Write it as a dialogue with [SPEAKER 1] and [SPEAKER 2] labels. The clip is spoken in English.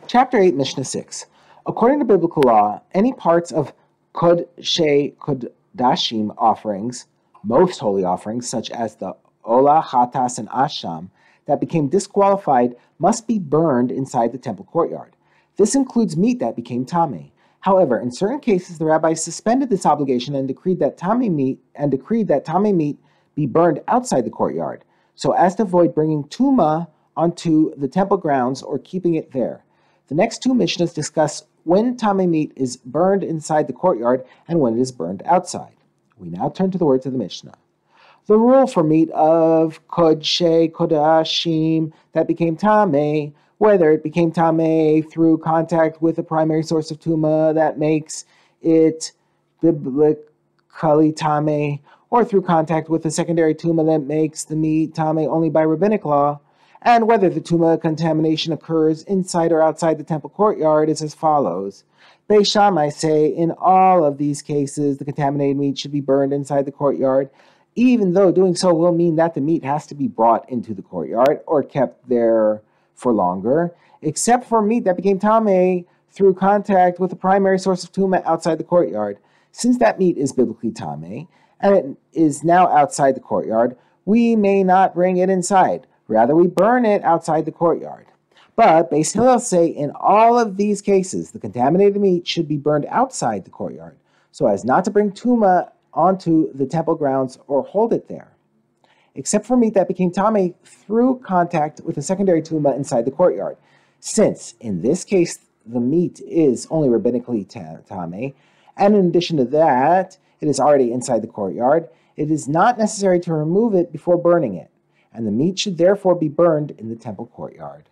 [SPEAKER 1] Chapter 8, Mishnah 6. According to biblical law, any parts of Kodshe Kodashim offerings, most holy offerings, such as the Olah, Chatas, and Asham, that became disqualified must be burned inside the temple courtyard. This includes meat that became tameh. However, in certain cases, the rabbis suspended this obligation and decreed that tameh meat be burned outside the courtyard, so as to avoid bringing tumah onto the temple grounds or keeping it there. The next two Mishnahs discuss when tameh meat is burned inside the courtyard and when it is burned outside. We now turn to the words of the Mishnah. The rule for meat of Kodshe Kodashim that became tameh, whether it became tameh through contact with a primary source of tumah that makes it biblically tameh, or through contact with a secondary tumah that makes the meat tameh only by rabbinic law, and whether the tumah contamination occurs inside or outside the temple courtyard, is as follows. Beis Shammai say in all of these cases the contaminated meat should be burned inside the courtyard, even though doing so will mean that the meat has to be brought into the courtyard or kept there for longer, except for meat that became tameh through contact with a primary source of tumah outside the courtyard. Since that meat is biblically tameh, and it is now outside the courtyard, we may not bring it inside. Rather, we burn it outside the courtyard. But Beis Hillel say in all of these cases, the contaminated meat should be burned outside the courtyard, so as not to bring tumah onto the temple grounds or hold it there, except for meat that became tameh through contact with a secondary tumah inside the courtyard. Since, in this case, the meat is only rabbinically tameh, and in addition to that, it is already inside the courtyard, it is not necessary to remove it before burning it, and the meat should therefore be burned in the temple courtyard.